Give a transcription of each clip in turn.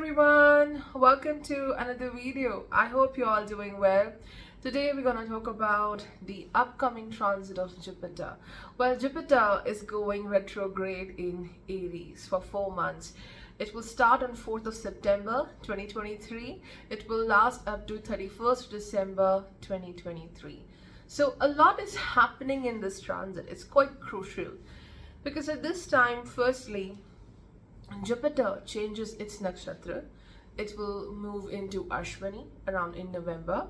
everyone, welcome to another video. I hope you're all doing well. Today we're going to talk about the upcoming transit of Jupiter. Well, Jupiter is going retrograde in Aries for 4 months. It will start on 4th of September 2023. It will last up to 31st December 2023. So a lot is happening in this transit. It's quite crucial because at this time, firstly, Jupiter changes its nakshatra. It will move into Ashwini around in November,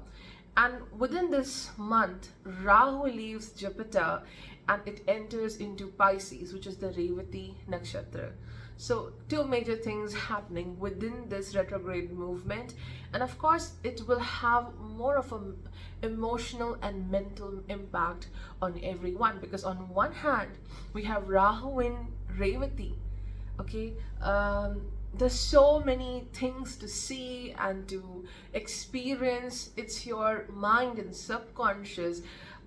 and within this month Rahu leaves Jupiter and it enters into Pisces, which is the Revati nakshatra. So two major things happening within this retrograde movement, and of course it will have more of an emotional and mental impact on everyone, because on one hand we have Rahu in Revati. Okay, there's so many things to see and to experience. It's your mind and subconscious.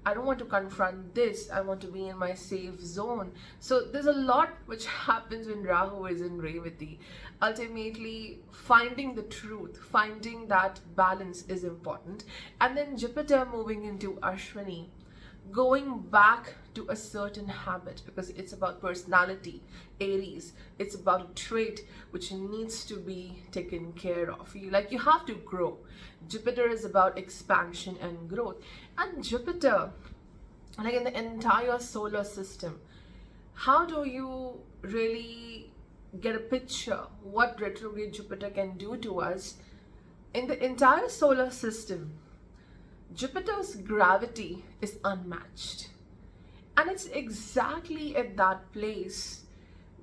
I don't want to confront this. I want to be in my safe zone. So there's a lot which happens when Rahu is in Revati. Ultimately, finding the truth, finding that balance is important. And then Jupiter moving into Ashwini, going back to a certain habit, because it's about personality. Aries, it's about a trait which needs to be taken care of. You have to grow. Jupiter is about expansion and growth. And Jupiter, like in the entire solar system, how do you really get a picture what retrograde Jupiter can do to us? In the entire solar system, Jupiter's gravity is unmatched, and it's exactly at that place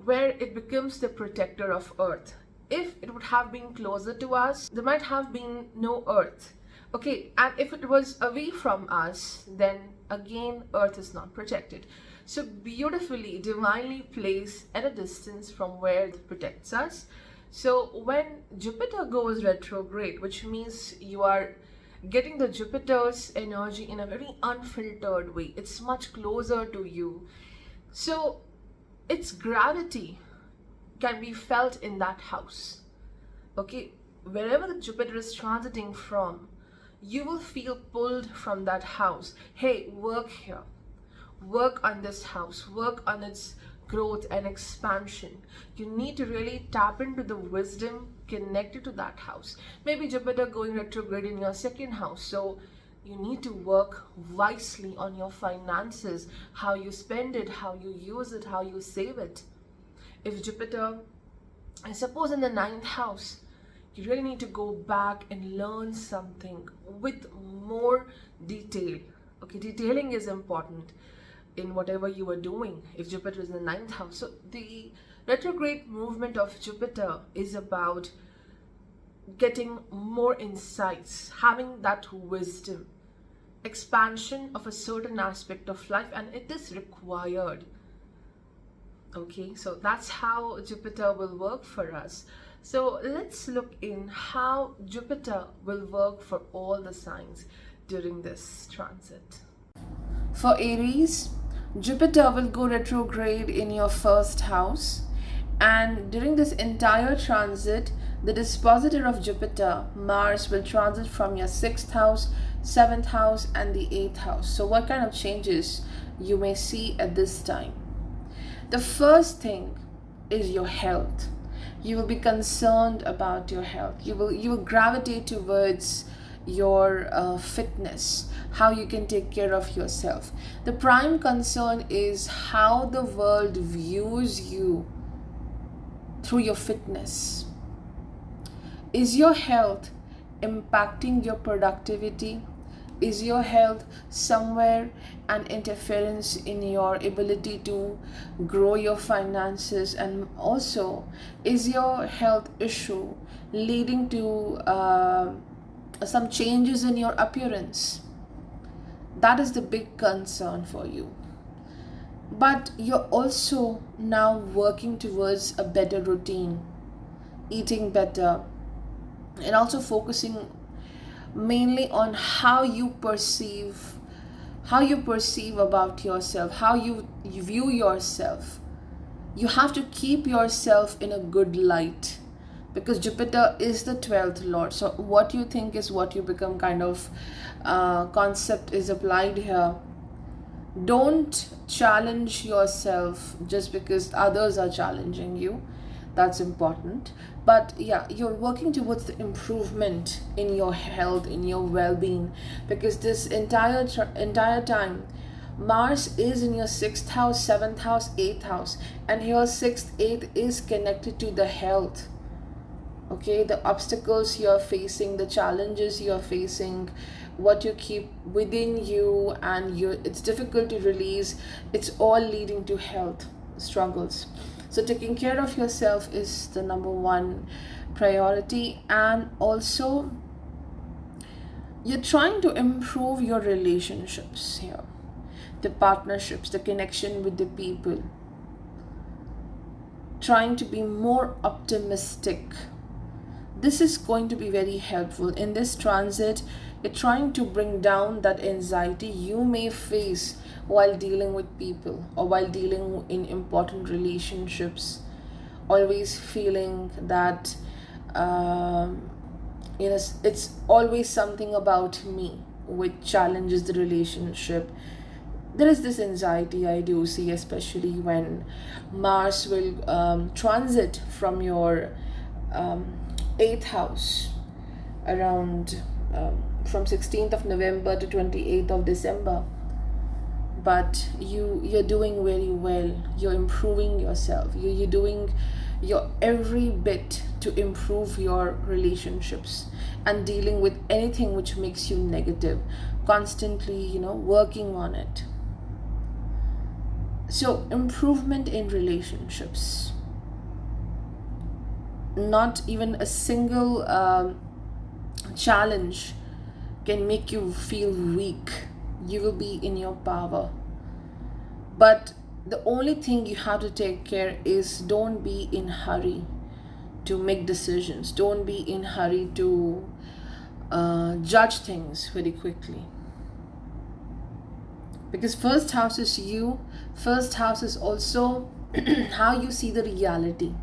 where it becomes the protector of Earth. If it would have been closer to us, there might have been no Earth. Okay, and if it was away from us, then again Earth is not protected. So beautifully, divinely placed at a distance from where it protects us. So when Jupiter goes retrograde, which means you are getting the Jupiter's energy in a very unfiltered way, it's much closer to you. So its gravity can be felt in that house. Okay, wherever the Jupiter is transiting from, you will feel pulled from that house. Hey, work here, work on this house, work on its growth and expansion. You need to really tap into the wisdom connected to that house. Maybe Jupiter going retrograde in your second house, so you need to work wisely on your finances, how you spend it, how you use it, how you save it. If Jupiter, I suppose, in the ninth house, you really need to go back and learn something with more detail. Okay, detailing is important in whatever you are doing if Jupiter is in the ninth house. So the retrograde movement of Jupiter is about getting more insights, having that wisdom, expansion of a certain aspect of life, and it is required. Okay, so that's how Jupiter will work for us. So let's look in how Jupiter will work for all the signs during this transit. For Aries, Jupiter will go retrograde in your first house, and during this entire transit, the dispositor of Jupiter, Mars, will transit from your 6th house, 7th house, and the 8th house. So what kind of changes you may see at this time? The first thing is your health. You will be concerned about your health. You will gravitate towards your fitness, how you can take care of yourself. The prime concern is how the world views you through your fitness. Is your health impacting your productivity? Is your health somewhere an interference in your ability to grow your finances? And also, is your health issue leading to some changes in your appearance? That is the big concern for you. But you're also now working towards a better routine, eating better, and also focusing mainly on how you perceive about yourself, how you view yourself. You have to keep yourself in a good light. because Jupiter is the 12th lord. So what you think is what you become, kind of concept is applied here. Don't challenge yourself just because others are challenging you. That's important. But yeah, you're working towards the improvement in your health, in your well-being, because this entire time Mars is in your 6th house, 7th house, 8th house, and your 6th, 8th is connected to the health. Okay, the obstacles you're facing, the challenges you're facing, what you keep within you, and it's difficult to release, it's all leading to health struggles. So taking care of yourself is the number one priority. And also you're trying to improve your relationships here, the partnerships, the connection with the people, trying to be more optimistic. This is going to be very helpful in this transit. You're trying to bring down that anxiety you may face while dealing with people or while dealing in important relationships. Always feeling that it's always something about me which challenges the relationship. There is this anxiety I do see, especially when Mars will transit from your 8th house around from 16th of November to 28th of December. But you're doing very well. You're improving yourself. You're doing your every bit to improve your relationships and dealing with anything which makes you negative, constantly working on it. So improvement in relationships. Not even a single challenge can make you feel weak. You will be in your power. But the only thing you have to take care is don't be in hurry to make decisions. Don't be in hurry to judge things very quickly. Because first house is you. First house is also how you see the reality.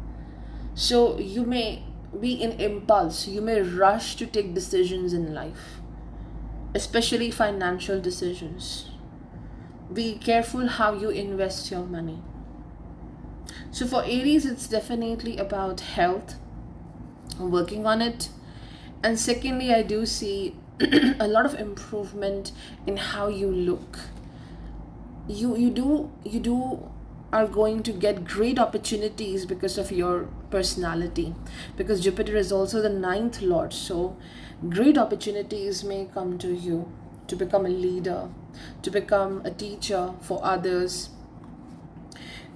So you may be in impulse. You may rush to take decisions in life, especially financial decisions. Be careful how you invest your money. So for Aries, it's definitely about health, working on it. And secondly, I do see a lot of improvement in how you look. You are going to get great opportunities because of your personality, because Jupiter is also the 9th lord. So great opportunities may come to you to become a leader, to become a teacher for others.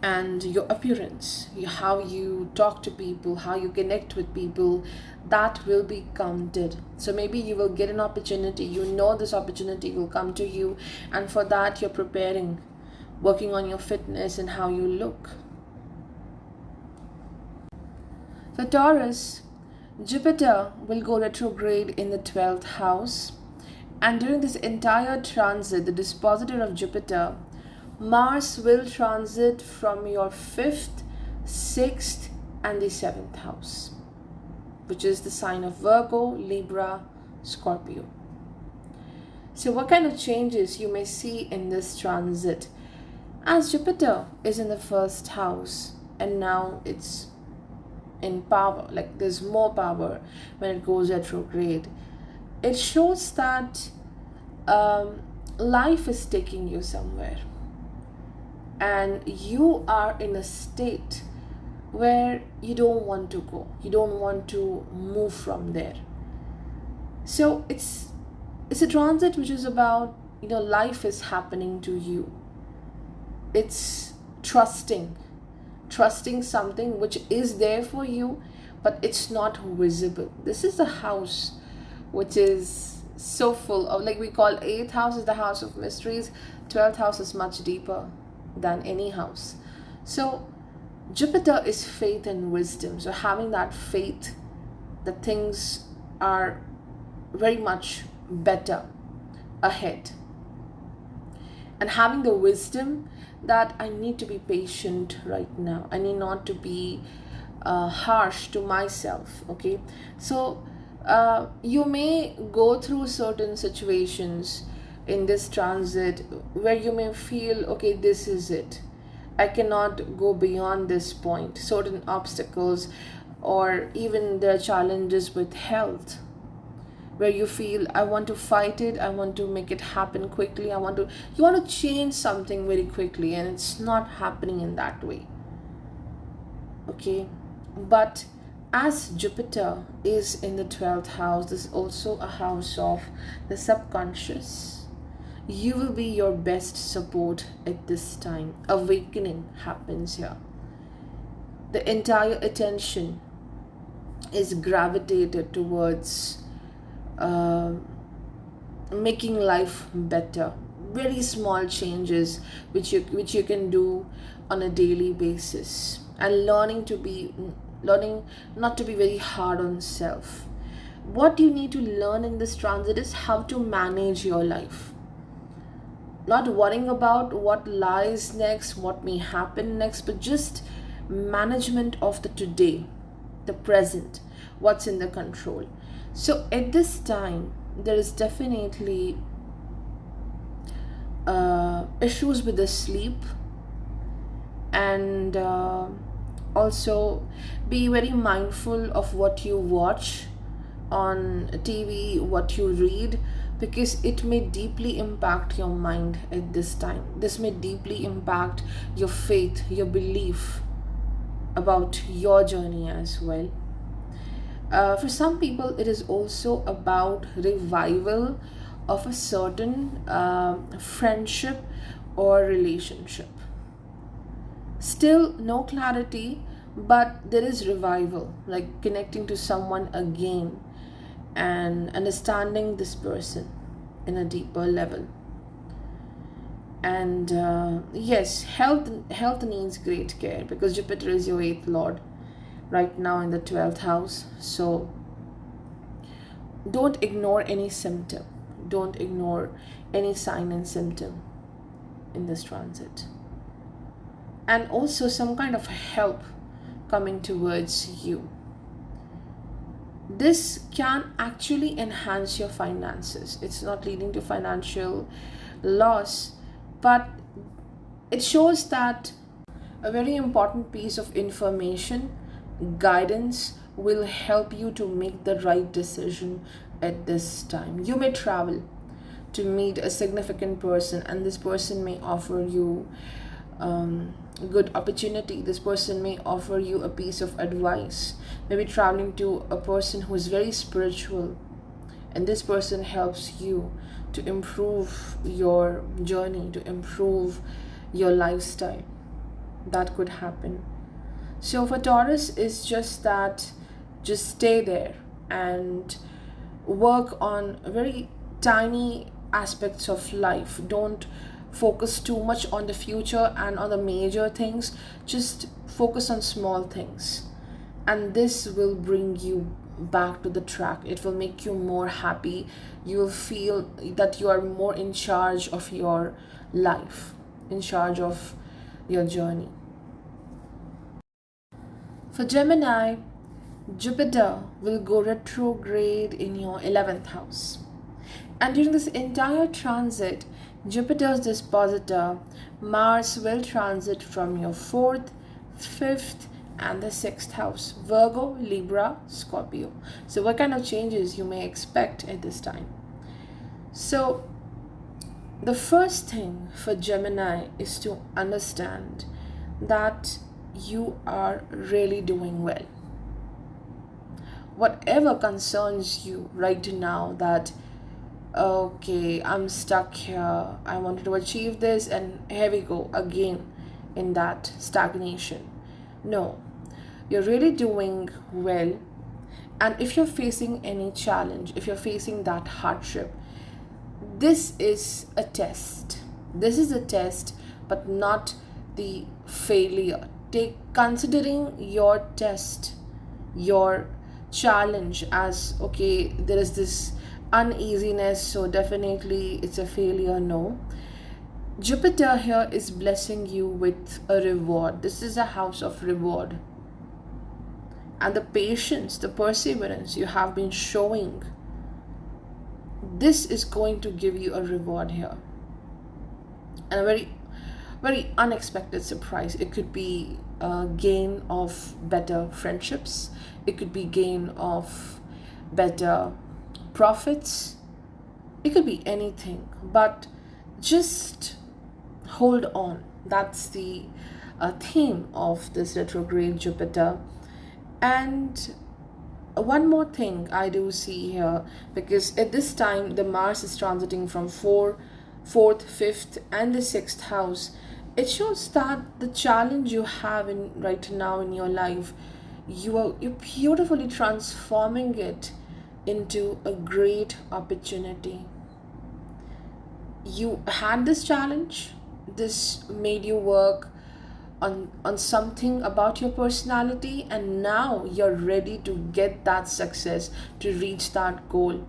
And your appearance, how you talk to people, how you connect with people, that will be counted. So maybe you will get an opportunity, this opportunity will come to you, and for that you're preparing, working on your fitness and how you look. For Taurus, Jupiter will go retrograde in the 12th house, and during this entire transit, the dispositor of Jupiter, Mars will transit from your 5th, 6th, and the 7th house, which is the sign of Virgo, Libra, Scorpio. So what kind of changes you may see in this transit? As Jupiter is in the 1st house and now it's in power, like there's more power when it goes retrograde, it shows that life is taking you somewhere. And you are in a state where you don't want to go. You don't want to move from there. So it's a transit which is about, life is happening to you. It's trusting something which is there for you, but it's not visible. This is the house which is so full of, like we call 8th house is the house of mysteries. 12th house is much deeper than any house. So Jupiter is faith and wisdom. So having that faith that things are very much better ahead, and having the wisdom that I need to be patient right now. I need not to be harsh to myself. Okay, so you may go through certain situations in this transit where you may feel, okay, this is it, I cannot go beyond this point. Certain obstacles, or even there are challenges with health, where you feel, I want to fight it, I want to make it happen quickly, you want to change something very quickly, and it's not happening in that way. Okay, but as Jupiter is in the 12th house, this is also a house of the subconscious. You will be your best support at this time. Awakening happens here. The entire attention is gravitated towards making life better. Very small changes which you can do on a daily basis, and learning not to be very hard on self. What you need to learn in this transit is how to manage your life, not worrying about what lies next, what may happen next, but just management of the today, the present, what's in the control. So at this time, there is definitely issues with the sleep, and also be very mindful of what you watch on TV, what you read, because it may deeply impact your mind at this time. This may deeply impact your faith, your belief about your journey as well. For some people, it is also about revival of a certain friendship or relationship. Still no clarity, but there is revival, like connecting to someone again and understanding this person in a deeper level. And yes, health needs great care, because Jupiter is your 8th lord right now in the 12th house. So don't ignore any symptom, don't ignore any sign and symptom in this transit. And also some kind of help coming towards you. This can actually enhance your finances. It's not leading to financial loss, but it shows that a very important piece of information, guidance, will help you to make the right decision at this time. You may travel to meet a significant person, and this person may offer you good opportunity. This person may offer you a piece of advice. Maybe traveling to a person who is very spiritual, and this person helps you to improve your journey, to improve your lifestyle. That could happen. So for Taurus, it's just that, just stay there and work on very tiny aspects of life. Don't focus too much on the future and on the major things. Just focus on small things, and this will bring you back to the track. It will make you more happy. You will feel that you are more in charge of your life, in charge of your journey. For Gemini, Jupiter will go retrograde in your 11th house. And during this entire transit, Jupiter's dispositor, Mars, will transit from your 4th, 5th, and the 6th house: Virgo, Libra, Scorpio. So what kind of changes you may expect at this time? So the first thing for Gemini is to understand that you are really doing well. Whatever concerns you right now, that okay, I'm stuck here, I wanted to achieve this, and here we go again in that stagnation. No, you're really doing well. And if you're facing any challenge, if you're facing that hardship, this is a test. This is a test, but not the failure. Considering your test, your challenge as, okay, there is this uneasiness, so definitely it's a failure. No, Jupiter here is blessing you with a reward. This is a house of reward. and the patience, the perseverance you have been showing, this is going to give you a reward here, and a very, very unexpected surprise. It could be a gain of better friendships, it could be gain of better profits, it could be anything, but just hold on. That's the theme of this retrograde Jupiter. And one more thing I do see here, because at this time the Mars is transiting from 4th, 5th, and the 6th house. It shows that the challenge you have in right now in your life, you're beautifully transforming it into a great opportunity. You had this challenge, this made you work on something about your personality, and now you're ready to get that success, to reach that goal.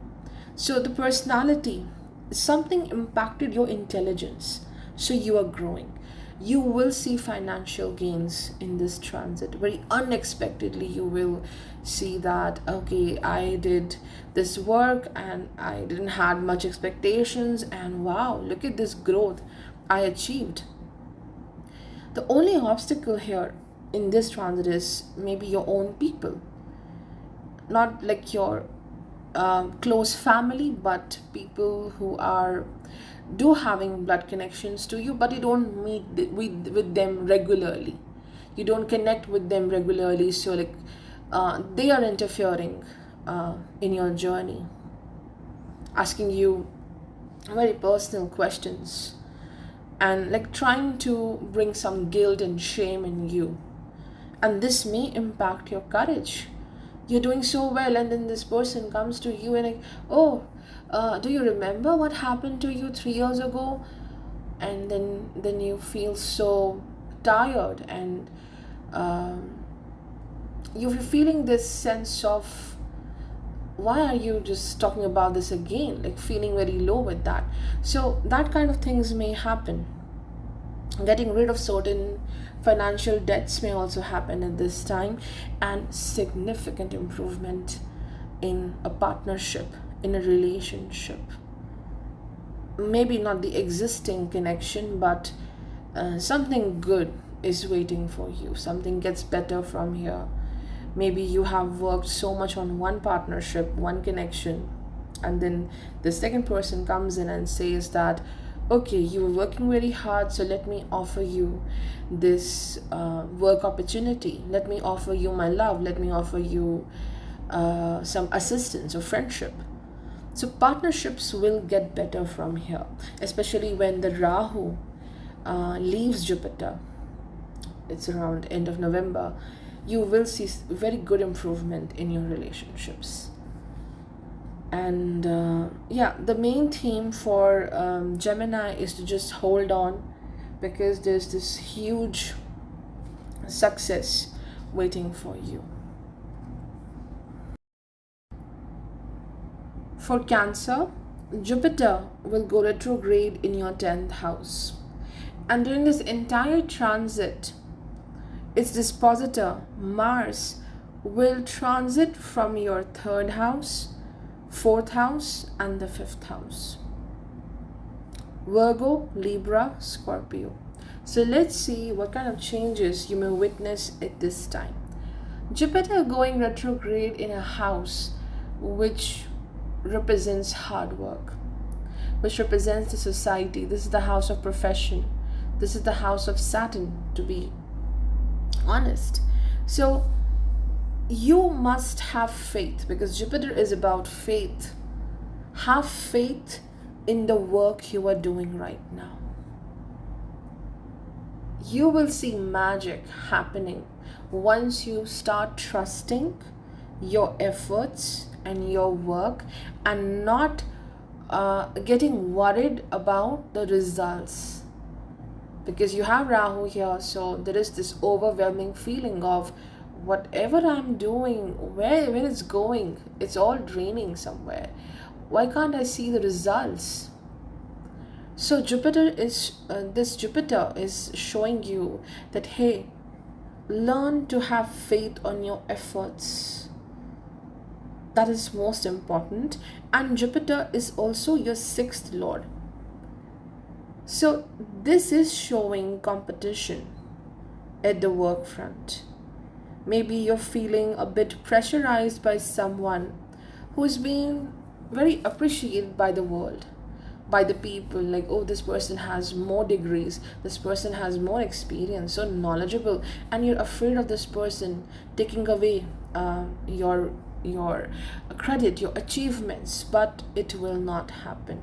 So the personality, something impacted your intelligence, so you are growing. You will see financial gains in this transit. Very unexpectedly you will see that, okay, I did this work and I didn't had much expectations, and wow, look at this growth I achieved. The only obstacle here in this transit is maybe your own people, not like your close family, but people who are do having blood connections to you, but you don't meet with them regularly. You don't connect with them regularly, so like they are interfering in your journey, asking you very personal questions, and like trying to bring some guilt and shame in you. And this may impact your courage. You're doing so well, and then this person comes to you and like, oh, do you remember what happened to you 3 years ago? And then you feel so tired, and you're feeling this sense of, why are you just talking about this again, like feeling very low with that. So that kind of things may happen. Getting rid of certain financial debts may also happen at this time, and significant improvement in a partnership, in a relationship. Maybe not the existing connection, but something good is waiting for you. Something gets better from here. Maybe you have worked so much on one partnership, one connection, and then the second person comes in and says that, okay, you were working very hard, so let me offer you this work opportunity. Let me offer you my love. Let me offer you some assistance or friendship. So partnerships will get better from here, especially when the Rahu leaves Jupiter. It's around end of November. You will see very good improvement in your relationships. And yeah, the main theme for Gemini is to just hold on, because there's this huge success waiting for you. For Cancer, Jupiter will go retrograde in your 10th house, and during this entire transit, its dispositor Mars will transit from your 3rd house, 4th house, and the 5th house. Virgo, Libra, Scorpio. So let's see what kind of changes you may witness at this time. Jupiter going retrograde in a house which represents hard work, which represents the society. This is the house of profession. This is the house of Saturn, to be honest. So you must have faith, because Jupiter is about faith. Have faith in the work you are doing right now. You will see magic happening once you start trusting your efforts and your work, and not getting worried about the results. Because you have Rahu here, so there is this overwhelming feeling of, whatever I'm doing, where it's going, it's all draining somewhere. Why can't I see the results? So this Jupiter is showing you that, hey, learn to have faith on your efforts. That is most important. And Jupiter is also your sixth lord. So this is showing competition at the work front. Maybe you're feeling a bit pressurized by someone who's being very appreciated by the world, by the people. Like, oh, this person has more degrees, this person has more experience, so knowledgeable, and you're afraid of this person taking away your credit, your achievements, but it will not happen.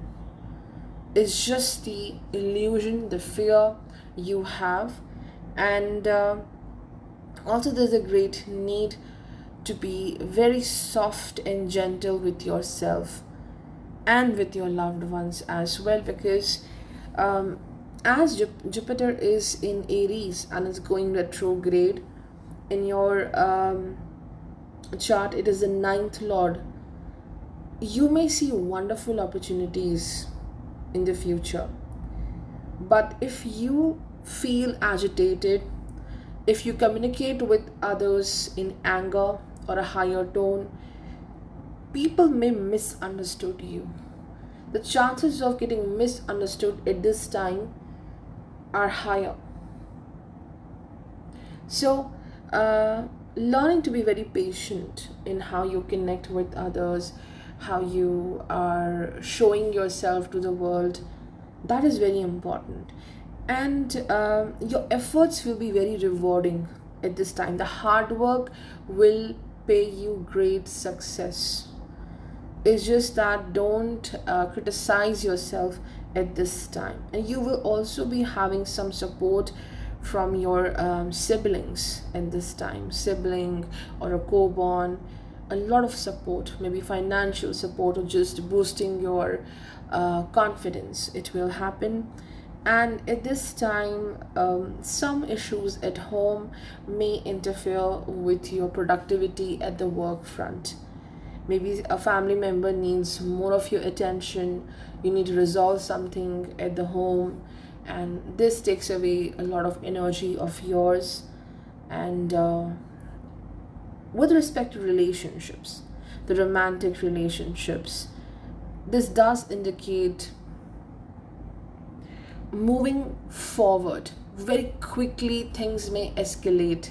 It's just the illusion, the fear you have. And also there's a great need to be very soft and gentle with yourself and with your loved ones as well, because as Jupiter is in Aries and is going retrograde in your chart, it is the ninth lord. You may see wonderful opportunities in the future, but if you feel agitated, if you communicate with others in anger or a higher tone, people may misunderstood you. The chances of getting misunderstood at this time are higher. So learning to be very patient in how you connect with others, how you are showing yourself to the world, that is very important. And your efforts will be very rewarding at this time. The hard work will pay you great success. It's just that don't criticize yourself at this time. And you will also be having some support from your siblings at this time, sibling or a co-born. A lot of support, maybe financial support, or just boosting your confidence, it will happen. And at this time, some issues at home may interfere with your productivity at the work front. Maybe a family member needs more of your attention, you need to resolve something at the home, and this takes away a lot of energy of yours. And with respect to relationships, the romantic relationships, this does indicate moving forward very quickly. Things may escalate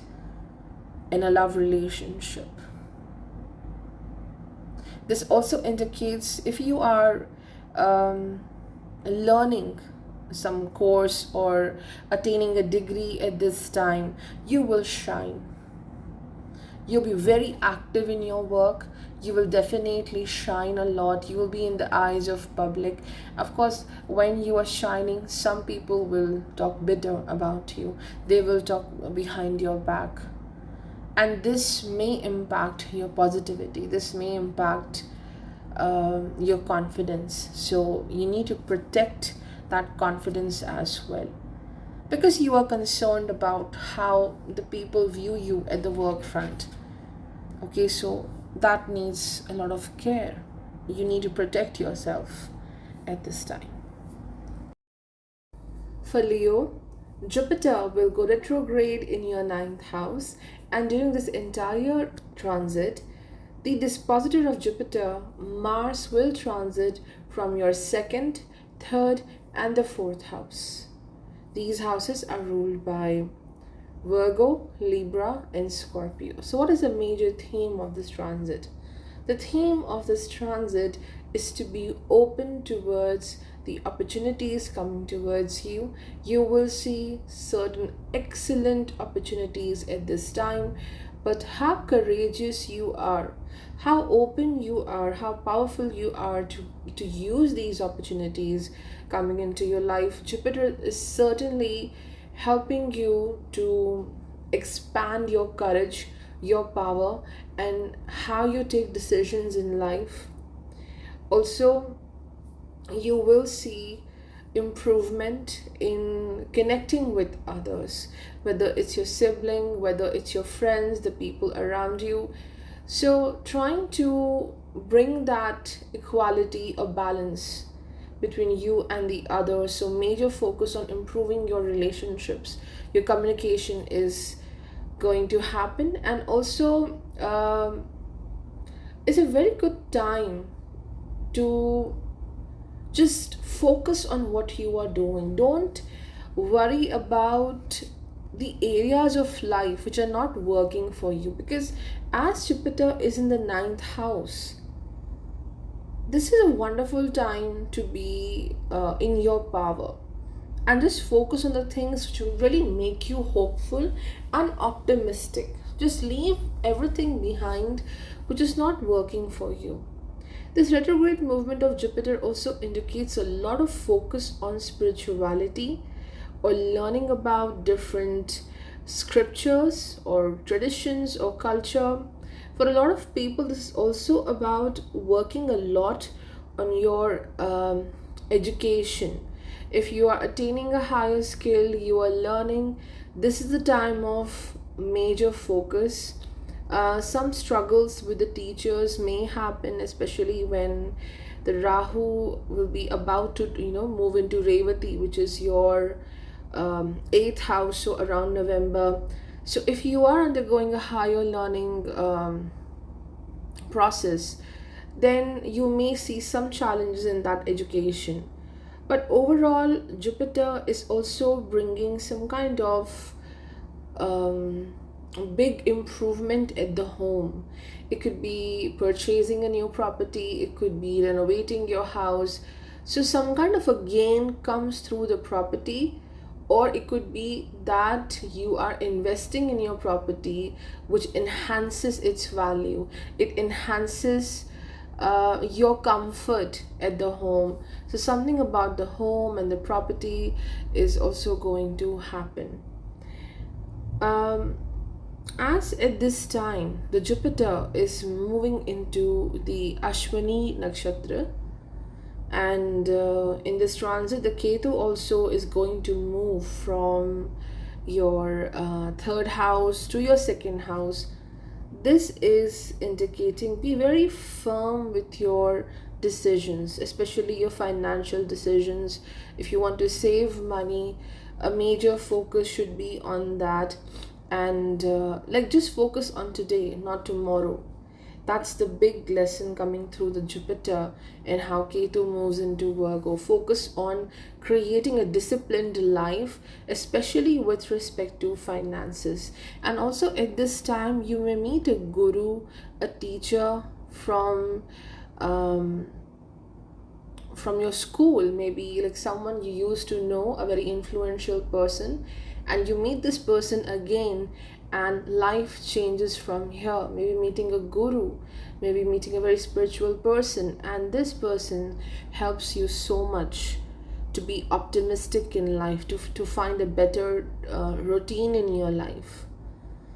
in a love relationship. This also indicates if you are learning some course or attaining a degree at this time, you will shine. You'll be very active in your work. You will definitely shine a lot. You will be in the eyes of public. Of course, when you are shining, some people will talk bitter about you. They will talk behind your back. And this may impact your positivity. This may impact your confidence. So you need to protect that confidence as well, because you are concerned about how the people view you at the work front. Okay, so that needs a lot of care. You need to protect yourself at this time. For Leo, Jupiter will go retrograde in your ninth house, and during this entire transit, the dispositor of Jupiter, Mars, will transit from your second, third, and the fourth house. These houses are ruled by Virgo, Libra, and Scorpio. So, what is the major theme of this transit? The theme of this transit is to be open towards the opportunities coming towards you. You will see certain excellent opportunities at this time, but how courageous you are, how open you are, how powerful you are to use these opportunities coming into your life. Jupiter is certainly helping you to expand your courage, your power, and how you take decisions in life. Also, you will see improvement in connecting with others, whether it's your sibling, whether it's your friends, the people around you. So trying to bring that equality or balance between you and the other. So major focus on improving your relationships. Your communication is going to happen. And also it's a very good time to just focus on what you are doing. Don't worry about the areas of life which are not working for you, because as Jupiter is in the ninth house, this is a wonderful time to be in your power and just focus on the things which will really make you hopeful and optimistic. Just leave everything behind which is not working for you. This retrograde movement of Jupiter also indicates a lot of focus on spirituality or learning about different scriptures or traditions or culture. For a lot of people, this is also about working a lot on your education. If you are attaining a higher skill, you are learning, this is the time of major focus. Some struggles with the teachers may happen, especially when the Rahu will be about to, move into Revati, which is your eighth house, so around November. So if you are undergoing a higher learning process, then you may see some challenges in that education. But overall, Jupiter is also bringing some kind of um, big improvement at the home. It could be purchasing a new property, it could be renovating your house. So, some kind of a gain comes through the property, or it could be that you are investing in your property, which enhances its value. It enhances your comfort at the home. So something about the home and the property is also going to happen. As at this time, the Jupiter is moving into the Ashwini nakshatra, and in this transit, the Ketu also is going to move from your third house to your second house. This is indicating be very firm with your decisions, especially your financial decisions. If you want to save money, a major focus should be on that. And just focus on today, not tomorrow. That's the big lesson coming through the Jupiter and how Ketu moves into Virgo. Focus on creating a disciplined life, especially with respect to finances. And also at this time, you may meet a guru, a teacher um, from your school, maybe like someone you used to know, a very influential person, and you meet this person again and life changes from here. Maybe meeting a guru, maybe meeting a very spiritual person, and this person helps you so much to be optimistic in life, to find a better routine in your life.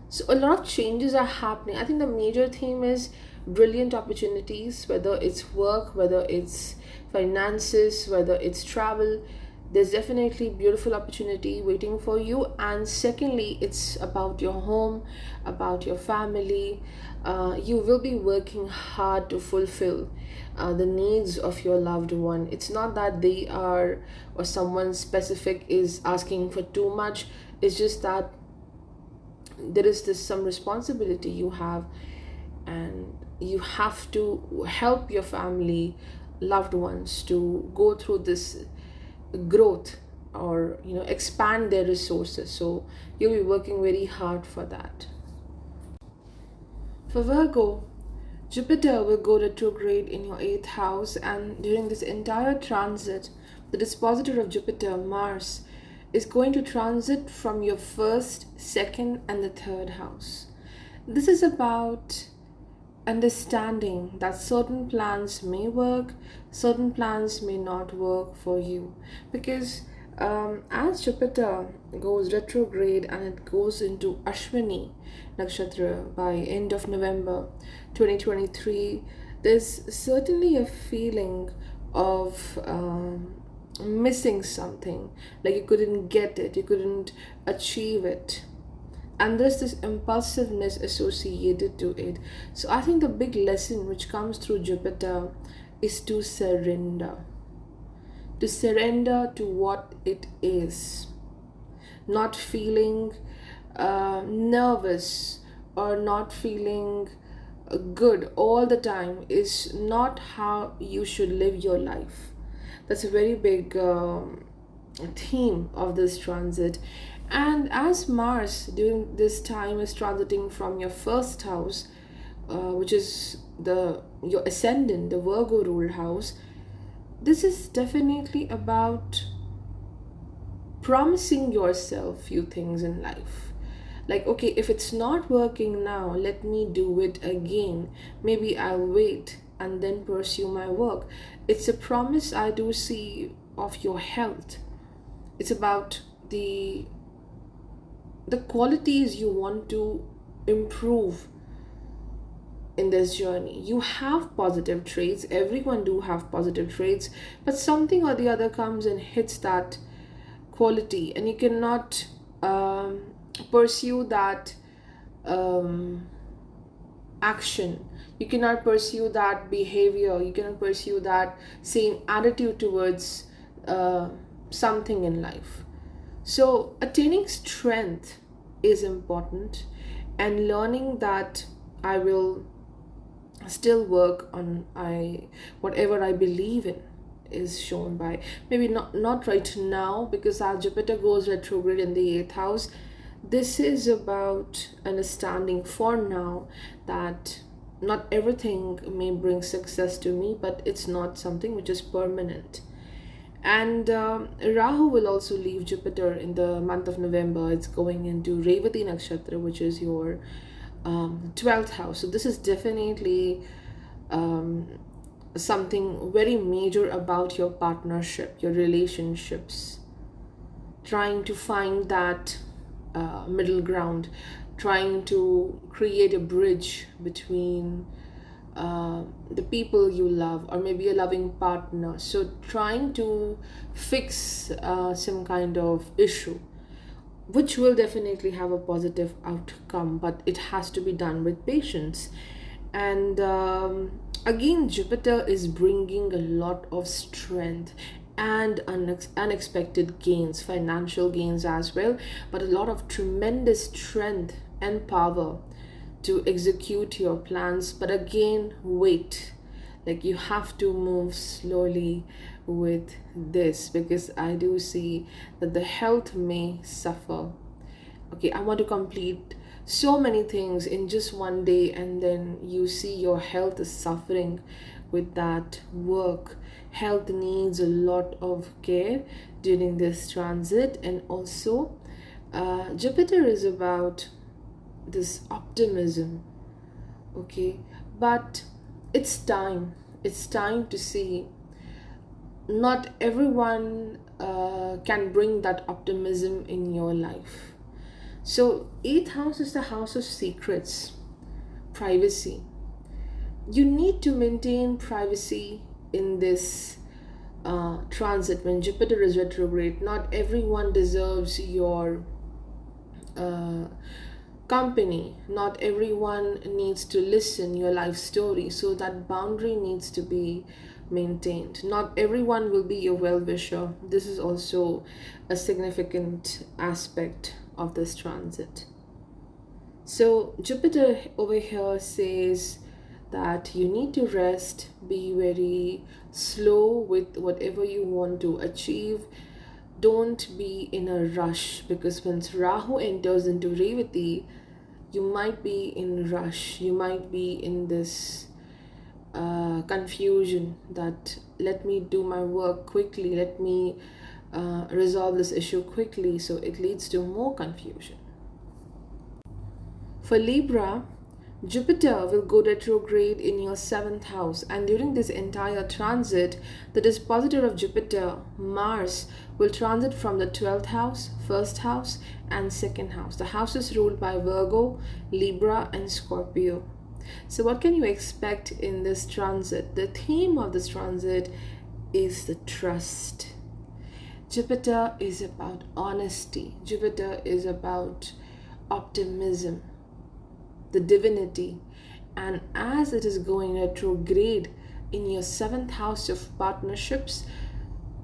So a lot of changes are happening. I think the major theme is brilliant opportunities, whether it's work, whether it's finances, whether it's travel. There's definitely beautiful opportunity waiting for you. And secondly, it's about your home, about your family. You will be working hard to fulfill the needs of your loved one. It's not that they are, or someone specific is asking for too much. It's just that there is this some responsibility you have, and you have to help your family, loved ones, to go through this growth, or expand their resources. So you'll be working very hard for that. For Virgo, Jupiter will go retrograde in your 8th house, and during this entire transit, the dispositor of Jupiter, Mars, is going to transit from your 1st, 2nd, and the 3rd house. This is about understanding that certain plans may work, certain plans may not work for you. Because as Jupiter goes retrograde and it goes into Ashwini nakshatra by end of November 2023, there's certainly a feeling of missing something, like you couldn't get it, you couldn't achieve it, and there's this impulsiveness associated to it. So I think the big lesson which comes through Jupiter is to surrender to what it is, not feeling nervous or not feeling good all the time is not how you should live your life. That's a very big theme of this transit. And as Mars during this time is transiting from your first house, which is the your ascendant, the Virgo ruled house, this is definitely about promising yourself few things in life. Like, okay, if it's not working now, let me do it again. Maybe I'll wait and then pursue my work. It's a promise I do see of your health. It's about the qualities you want to improve in this journey. You have positive traits, everyone do have positive traits, but something or the other comes and hits that quality, and you cannot pursue that um, action. You cannot pursue that behavior, you cannot pursue that same attitude towards uh, something in life. So attaining strength is important, and learning that I will still work on I whatever I believe in is shown by, maybe not right now, because our Jupiter goes retrograde in the 8th house. This is about understanding for now that not everything may bring success to me, but it's not something which is permanent. And Rahu will also leave Jupiter in the month of November. It's going into Revati Nakshatra, which is your 12th house. So this is definitely um, something very major about your partnership, your relationships, trying to find that middle ground, trying to create a bridge between the people you love, or maybe a loving partner. So trying to fix some kind of issue, which will definitely have a positive outcome, but it has to be done with patience. And again, Jupiter is bringing a lot of strength and unexpected gains, financial gains as well, but a lot of tremendous strength and power to execute your plans. But again, wait, like you have to move slowly with this, because I do see that the health may suffer. Okay, I want to complete so many things in just one day, and then you see your health is suffering with that work. Health needs a lot of care during this transit. And also Jupiter is about this optimism. Okay, but it's time to see not everyone can bring that optimism in your life. So 8th house is the house of secrets, privacy. You need to maintain privacy in this transit when Jupiter is retrograde. Not everyone deserves your uh, company. Not everyone needs to listen your life story. So that boundary needs to be maintained. Not everyone will be your well-wisher. This is also a significant aspect of this transit. So Jupiter over here says that you need to rest, be very slow with whatever you want to achieve. Don't be in a rush, because once Rahu enters into Revati, you might be in rush. You might be in this confusion that let me do my work quickly, let me resolve this issue quickly. So it leads to more confusion. For Libra, Jupiter will go retrograde in your 7th house, and during this entire transit, the dispositor of Jupiter, Mars, will transit from the 12th house, 1st house, and 2nd house. The houses ruled by Virgo, Libra, and Scorpio. So, what can you expect in this transit? The theme of this transit is the trust. Jupiter is about honesty, Jupiter is about optimism, the divinity. And as it is going retrograde in your 7th house of partnerships,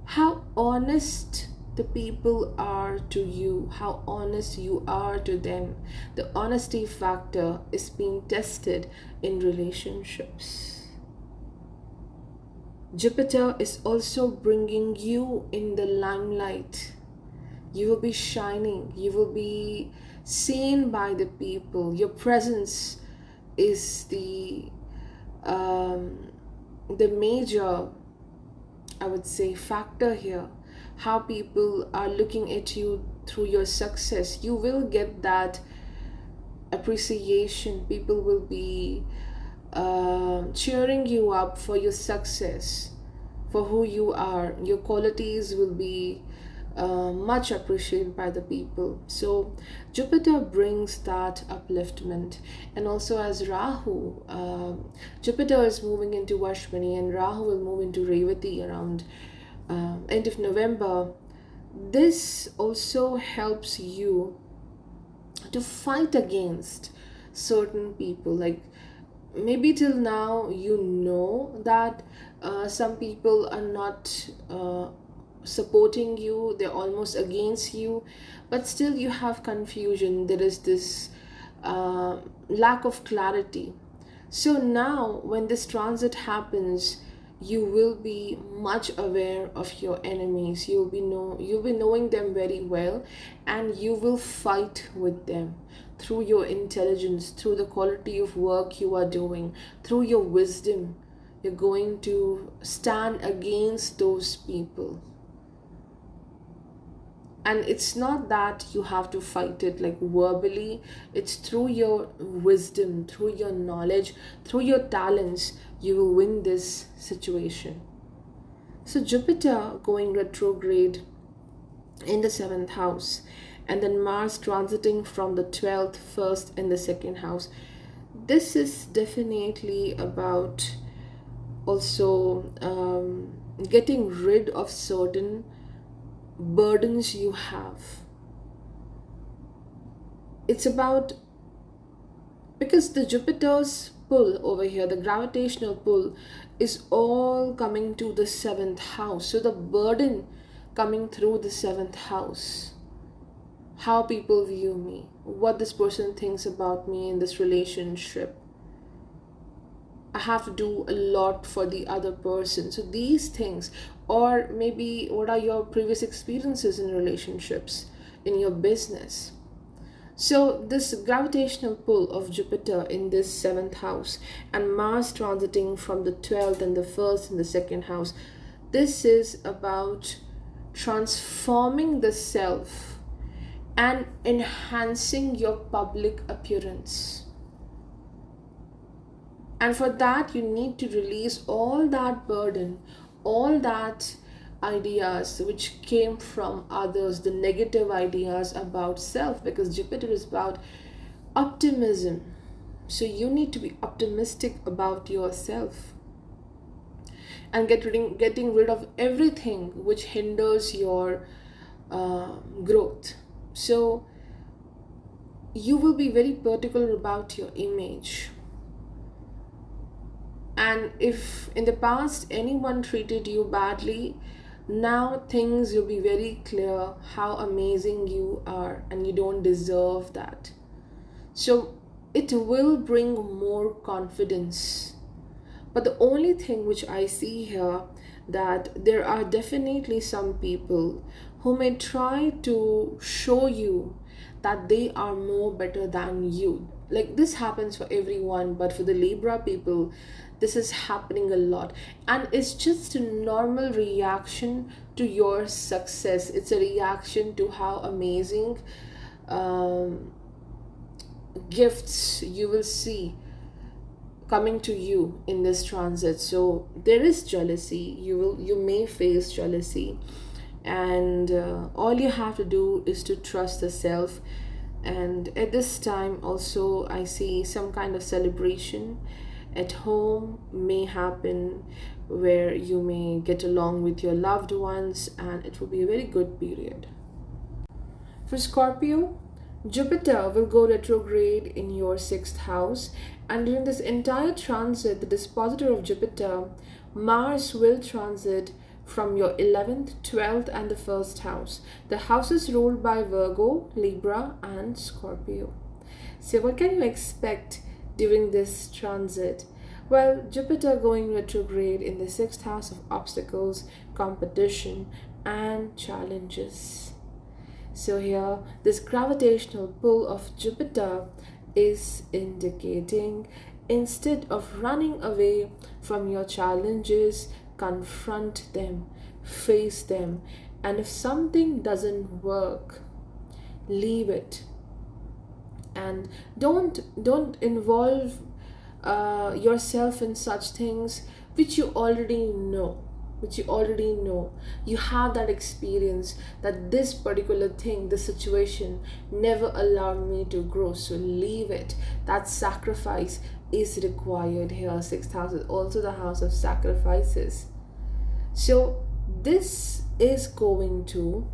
how honest the people are to you, how honest you are to them. The honesty factor is being tested in relationships. Jupiter is also bringing you in the limelight. You will be shining, you will be seen by the people. Your presence is the major, I would say, factor here. How people are looking at you through your success. You will get that appreciation. People will be cheering you up for your success, for who you are. Your qualities will be much appreciated by the people. So Jupiter brings that upliftment. And also, as Rahu, Jupiter is moving into Ashwini and Rahu will move into Revati around end of November. This also helps you to fight against certain people. Like, maybe till now you know that some people are not supporting you, they're almost against you, but still you have confusion. There is this lack of clarity. So now when this transit happens, you will be much aware of your enemies. You'll be knowing them very well, and you will fight with them through your intelligence, through the quality of work you are doing, through your wisdom. You're going to stand against those people. And it's not that you have to fight it like verbally, it's through your wisdom, through your knowledge, through your talents, you will win this situation. So Jupiter going retrograde in the 7th house, and then Mars transiting from the 12th first in the 2nd house. This is definitely about also getting rid of certain burdens you have. It's about, because the Jupiter's pull over here, the gravitational pull, is all coming to the 7th house. So the burden coming through the 7th house, how people view me, what this person thinks about me in this relationship. I have to do a lot for the other person. So these things, or maybe what are your previous experiences in relationships, in your business. So this gravitational pull of Jupiter in this 7th house and Mars transiting from the 12th and the 1st and the 2nd house, this is about transforming the self and enhancing your public appearance. And for that, you need to release all that burden, all that ideas which came from others, the negative ideas about self, because Jupiter is about optimism. So you need to be optimistic about yourself and getting rid of everything which hinders your growth. So you will be very particular about your image. And if in the past anyone treated you badly, now things will be very clear how amazing you are and you don't deserve that. So it will bring more confidence. But the only thing which I see here, that there are definitely some people who may try to show you that they are more better than you. Like, this happens for everyone, but for the Libra people, this is happening a lot, and it's just a normal reaction to your success. It's a reaction to how amazing gifts you will see coming to you in this transit. So there is jealousy. You may face jealousy, and all you have to do is to trust the self. And at this time also, I see some kind of celebration at home may happen, where you may get along with your loved ones, and it will be a very good period. For Scorpio, Jupiter will go retrograde in your 6th house, and during this entire transit, the dispositor of Jupiter, Mars, will transit from your 11th, 12th, and the first house. The house is ruled by Virgo, Libra, and Scorpio. So, what can you expect during this transit? Well, Jupiter going retrograde in the sixth house of obstacles, competition, and challenges. So, here, this gravitational pull of Jupiter is indicating instead of running away from your challenges, confront them, face them, and if something doesn't work, leave it. And don't involve yourself in such things which you already know, you have that experience that this particular thing, this situation never allowed me to grow, so leave it. That sacrifice is required here. Sixth house is also the house of sacrifices, so this is going to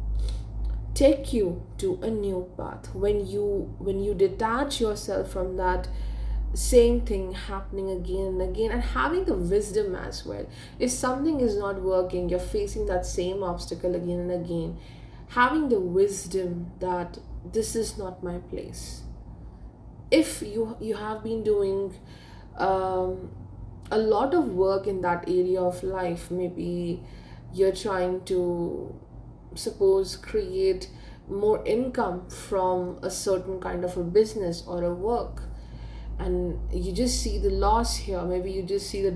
take you to a new path when you detach yourself from that same thing happening again and again, and having the wisdom as well. If something is not working, you're facing that same obstacle again and again, having the wisdom that this is not my place. If you have been doing a lot of work in that area of life, maybe you're trying to, suppose, create more income from a certain kind of a business or a work, and you just see the loss here, maybe you just see the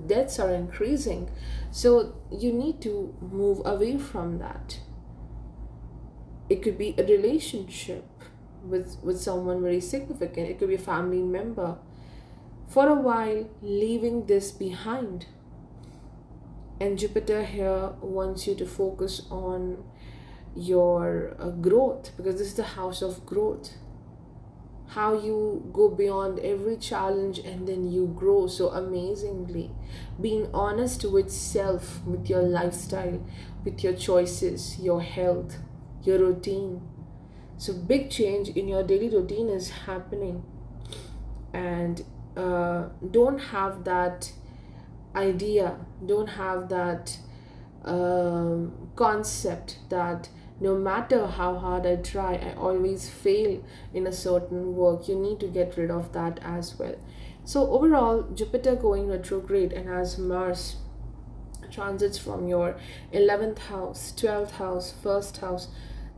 debts are increasing, so you need to move away from that. It could be a relationship with someone very significant, it could be a family member. For a while, leaving this behind. And Jupiter here wants you to focus on your growth, because this is the house of growth. How you go beyond every challenge and then you grow so amazingly. Being honest with self, with your lifestyle, with your choices, your health, your routine. So big change in your daily routine is happening. And don't have that idea, don't have that concept that no matter how hard I try, I always fail in a certain work. You need to get rid of that as well. So overall, Jupiter going retrograde, and as Mars transits from your 11th house, 12th house, first house,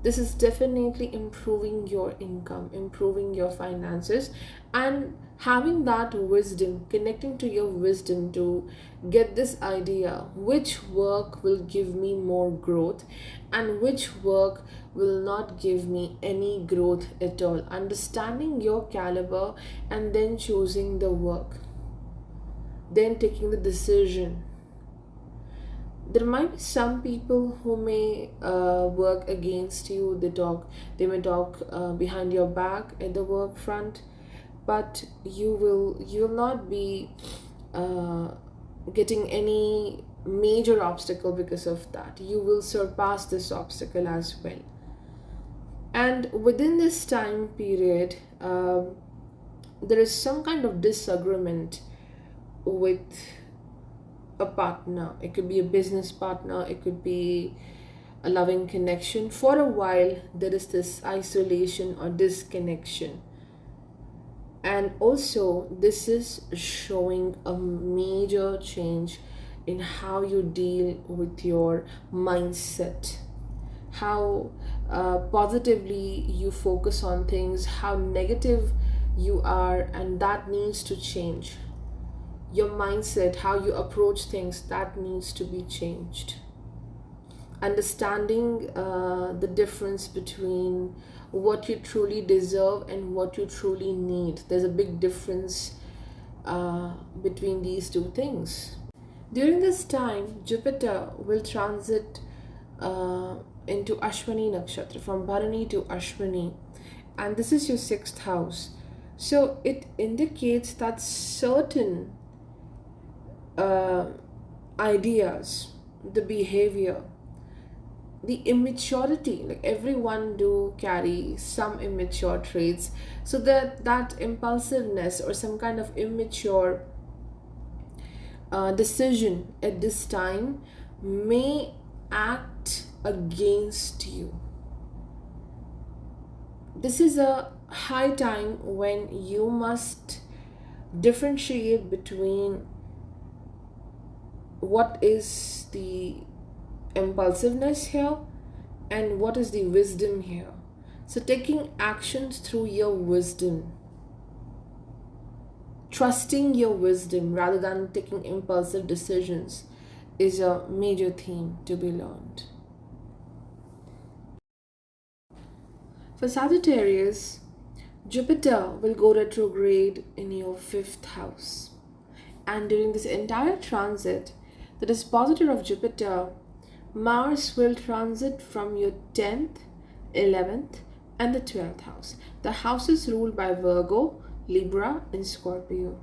this is definitely improving your income, improving your finances, and having that wisdom, connecting to your wisdom to get this idea which work will give me more growth and which work will not give me any growth at all. Understanding your caliber and then choosing the work, then taking the decision. There might be some people who may work against you. They may talk behind your back at the work front, but you will not be getting any major obstacle because of that. You will surpass this obstacle as well. And within this time period, there is some kind of disagreement with a partner. It could be a business partner, it could be a loving connection. For a while, there is this isolation or disconnection. And also, this is showing a major change in how you deal with your mindset, how positively you focus on things, how negative you are, and that needs to change. Your mindset, how you approach things, that needs to be changed. Understanding the difference between what you truly deserve and what you truly need. There's a big difference between these two things. During this time, Jupiter will transit into Ashwini Nakshatra, from Bharani to Ashwini, and this is your sixth house. So it indicates that certain ideas, the behavior, the immaturity, like everyone do carry some immature traits, so that impulsiveness or some kind of immature decision at this time may act against you. This is a high time when you must differentiate between what is the impulsiveness here and what is the wisdom here. So, taking actions through your wisdom, trusting your wisdom rather than taking impulsive decisions, is a major theme to be learned. For Sagittarius, Jupiter will go retrograde in your fifth house. And during this entire transit, the dispositor of Jupiter, Mars, will transit from your 10th, 11th, and the 12th house. The houses ruled by Virgo, Libra, and Scorpio.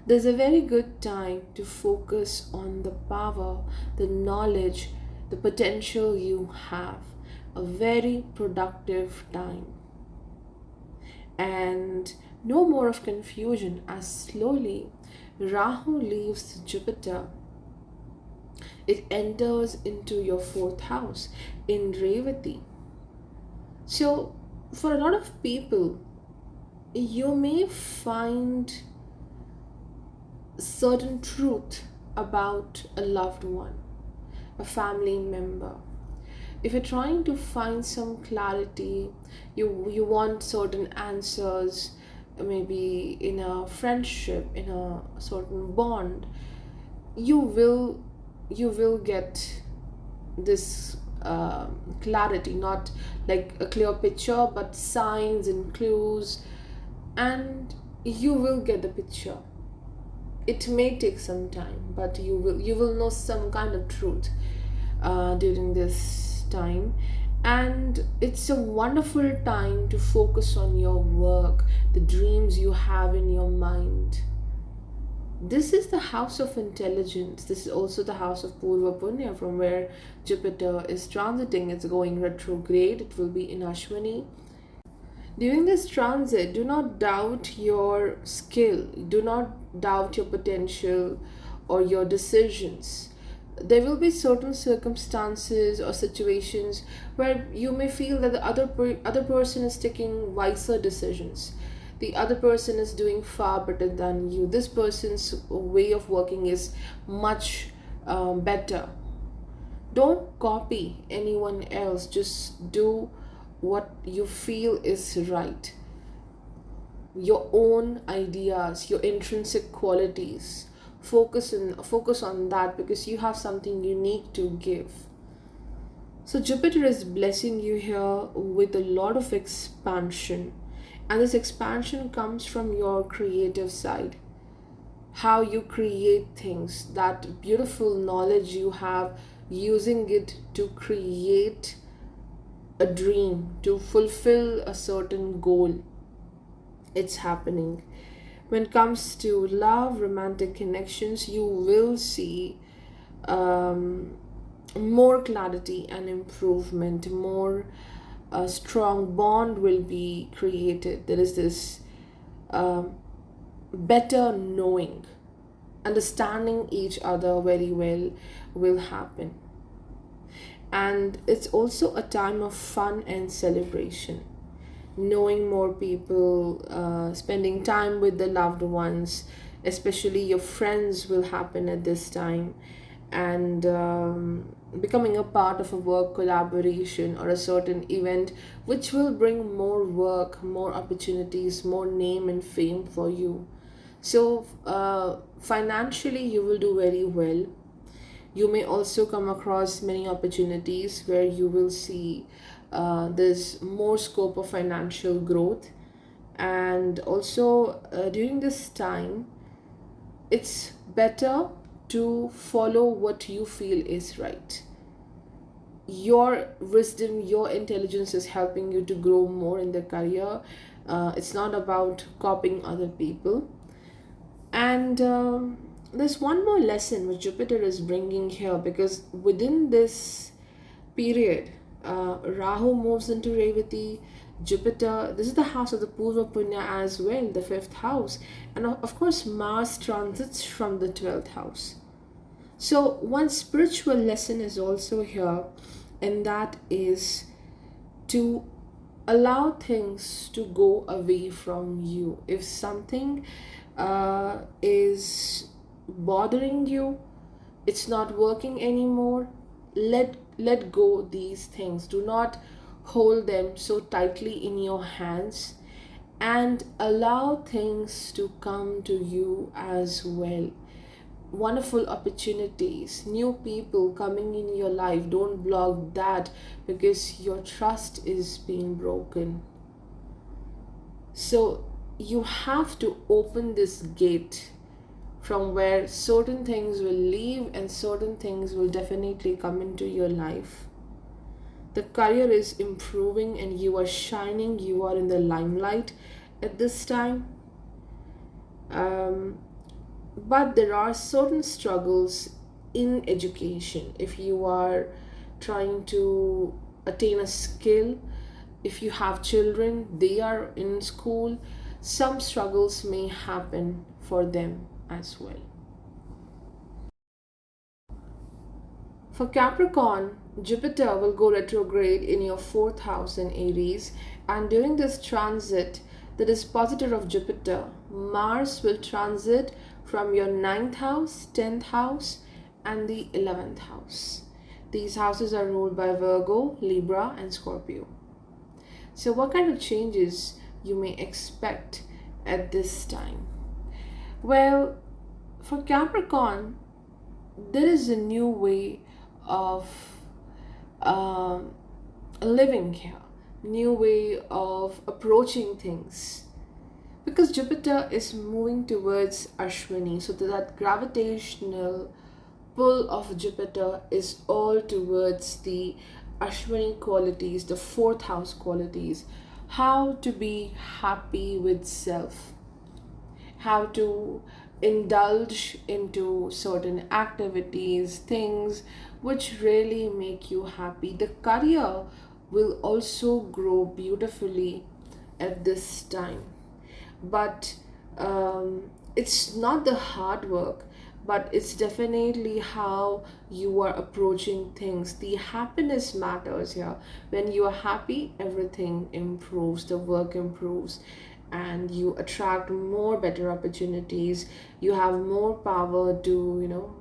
There's a very good time to focus on the power, the knowledge, the potential you have. A very productive time. And no more of confusion as slowly Rahu leaves Jupiter. It enters into your fourth house in Revati. So, for a lot of people, you may find certain truth about a loved one, a family member. If you're trying to find some clarity, you want certain answers, maybe in a friendship, in a certain bond, you will get this clarity, not like a clear picture, but signs and clues, and you will get the picture. It may take some time, but you will know some kind of truth during this time. And it's a wonderful time to focus on your work, the dreams you have in your mind. This is the house of intelligence. This is also the house of Purva Punya, from where Jupiter is transiting. It's going retrograde. It will be in Ashwini. During this transit, do not doubt your skill, do not doubt your potential or your decisions. There will be certain circumstances or situations where you may feel that the other person is taking wiser decisions. The other person is doing far better than you. This person's way of working is much better. Don't copy anyone else. Just do what you feel is right. Your own ideas, your intrinsic qualities. Focus on that, because you have something unique to give. So Jupiter is blessing you here with a lot of expansion. And this expansion comes from your creative side. How you create things, that beautiful knowledge you have, using it to create a dream, to fulfill a certain goal. It's happening. When it comes to love, romantic connections, you will see more clarity and improvement, more a strong bond will be created. There is this better knowing, understanding each other very well will happen. And it's also a time of fun and celebration. Knowing more people, spending time with the loved ones, especially your friends, will happen at this time. And becoming a part of a work collaboration or a certain event which will bring more work, more opportunities, more name and fame for you. So financially you will do very well. You may also come across many opportunities where you will see there's more scope of financial growth. And also during this time, it's better to follow what you feel is right. Your wisdom, your intelligence is helping you to grow more in the career. It's not about copying other people. And there's one more lesson which Jupiter is bringing here, because within this period, Rahu moves into Revati. Jupiter, this is the house of the Purva Punya as well, the fifth house. And of course, Mars transits from the 12th house. So one spiritual lesson is also here, and that is to allow things to go away from you. If something is bothering you, it's not working anymore, let go these things. Do not hold them so tightly in your hands, and allow things to come to you as well. Wonderful opportunities, new people coming in your life, don't block that because your trust is being broken. So you have to open this gate from where certain things will leave and certain things will definitely come into your life. The career is improving and you are shining, you are in the limelight at this time. um, but there are certain struggles in education. If you are trying to attain a skill, if you have children, they are in school, some struggles may happen for them as well. For Capricorn, Jupiter will go retrograde in your fourth house in Aries, and during this transit, the dispositor of Jupiter, Mars, will transit from your ninth house, 10th house, and the 11th house. These houses are ruled by Virgo, Libra, and Scorpio. So, what kind of changes you may expect at this time? Well, for Capricorn, there is a new way of um, living here, new way of approaching things, because Jupiter is moving towards Ashwini, so that gravitational pull of Jupiter is all towards the Ashwini qualities, the fourth house qualities. How to be happy with self, how to indulge into certain activities, things which really make you happy. The career will also grow beautifully at this time, but it's not the hard work, but it's definitely how you are approaching things. The happiness matters here. When you are happy, everything improves, the work improves, and you attract more better opportunities. You have more power to,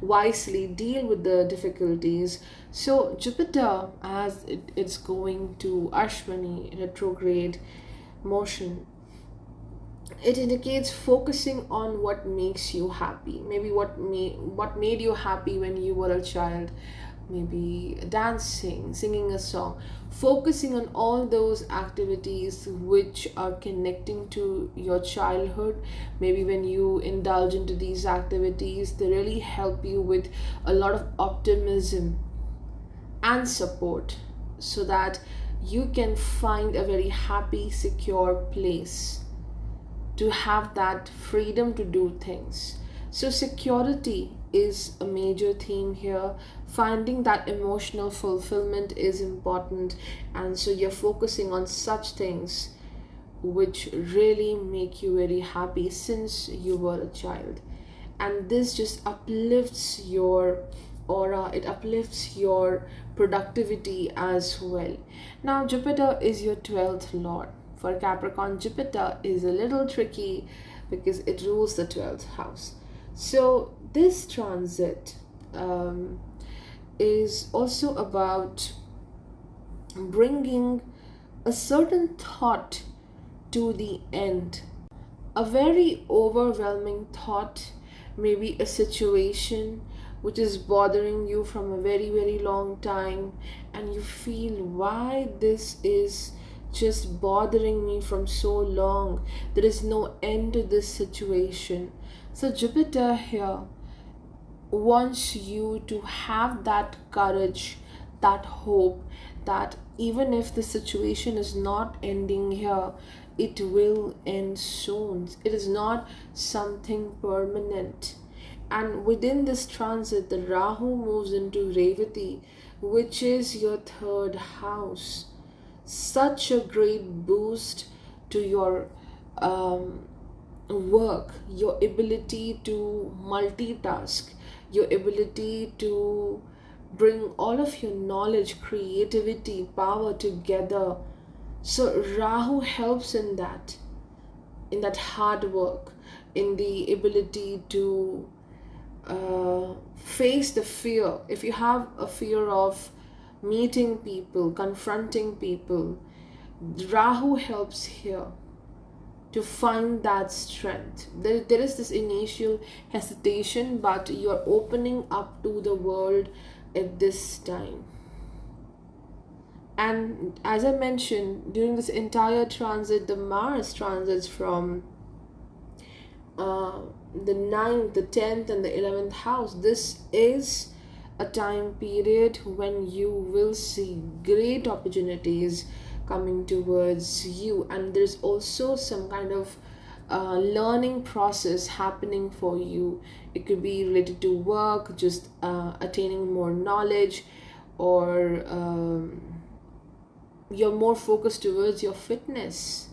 wisely deal with the difficulties. So Jupiter, as it's going to Ashwini retrograde motion, it indicates focusing on what makes you happy. Maybe what made you happy when you were a child, maybe dancing, singing a song. Focusing on all those activities which are connecting to your childhood. Maybe when you indulge into these activities, they really help you with a lot of optimism and support, so that you can find a very happy, secure place to have that freedom to do things. So, security is a major theme here. Finding that emotional fulfillment is important, and so you're focusing on such things which really make you very happy since you were a child. And this just uplifts your aura, it uplifts your productivity as well. Now, Jupiter is your 12th lord. For Capricorn, Jupiter is a little tricky because it rules the 12th house. So, this transit is also about bringing a certain thought to the end. A very overwhelming thought, maybe a situation which is bothering you from a very, very long time, and you feel why this is just bothering me from so long. There is no end to this situation. So, Jupiter here wants you to have that courage, that hope, that even if the situation is not ending here, it will end soon. It is not something permanent. And within this transit, the Rahu moves into Revati, which is your third house. Such a great boost to your work, your ability to multitask, your ability to bring all of your knowledge, creativity, power together. So Rahu helps in that hard work, in the ability to face the fear. If you have a fear of meeting people, confronting people, Rahu helps here to find that strength. There is this initial hesitation, but you're opening up to the world at this time. And as I mentioned, during this entire transit, the Mars transits from the 9th, the 10th, and the 11th house. This is a time period when you will see great opportunities coming towards you, and there's also some kind of learning process happening for you. It could be related to work, just attaining more knowledge, or you're more focused towards your fitness.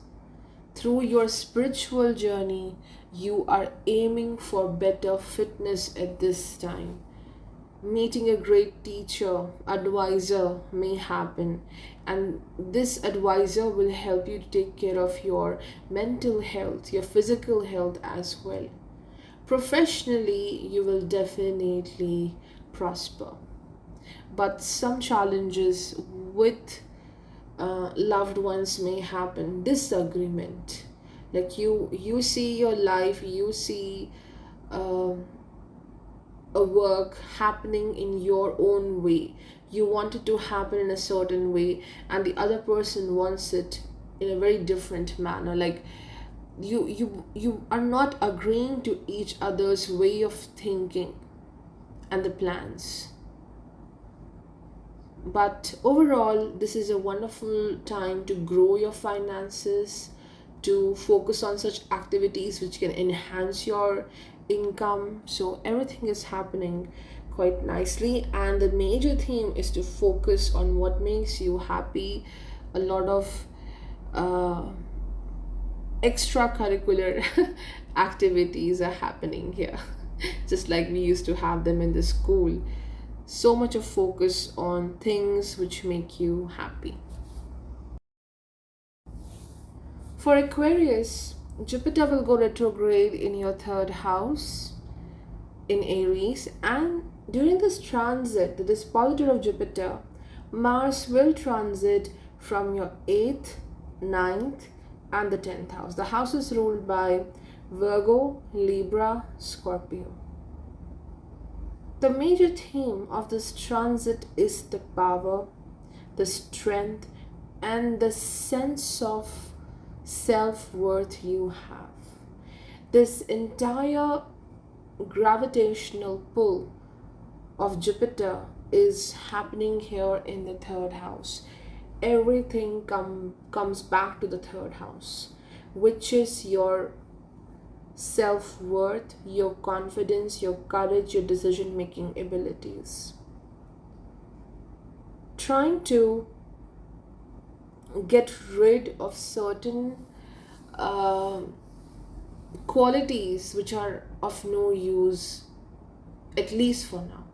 Through your spiritual journey, you are aiming for better fitness at this time. Meeting a great teacher, advisor may happen, and this advisor will help you to take care of your mental health, your physical health as well. Professionally, you will definitely prosper, but some challenges with loved ones may happen. Disagreement, like you see your life, you see a work happening in your own way. You want it to happen in a certain way, and the other person wants it in a very different manner. Like you are not agreeing to each other's way of thinking and the plans. But overall, this is a wonderful time to grow your finances, to focus on such activities which can enhance your income. So everything is happening quite nicely, and the major theme is to focus on what makes you happy. A lot of extracurricular activities are happening here, just like we used to have them in the school. So much of focus on things which make you happy. For Aquarius, Jupiter will go retrograde in your third house in Aries, and during this transit, the dispositor of Jupiter, Mars will transit from your 8th, 9th, and the 10th house. The house is ruled by Virgo, Libra, Scorpio. The major theme of this transit is the power, the strength, and the sense of self-worth you have. This entire gravitational pull of Jupiter is happening here in the third house. Everything comes back to the third house, which is your self-worth, your confidence, your courage, your decision-making abilities. Trying to get rid of certain qualities which are of no use, at least for now,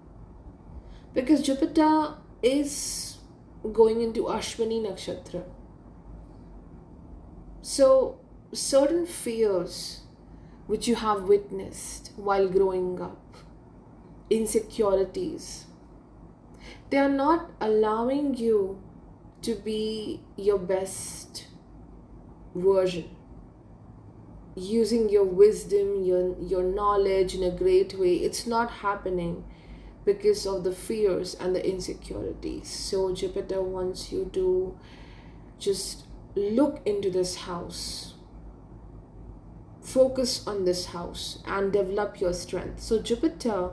because Jupiter is going into Ashwini Nakshatra. So certain fears which you have witnessed while growing up, insecurities, they are not allowing you to be your best version, using your wisdom, your knowledge in a great way. It's not happening because of the fears and the insecurities. So Jupiter wants you to just look into this house, focus on this house, and develop your strength. So Jupiter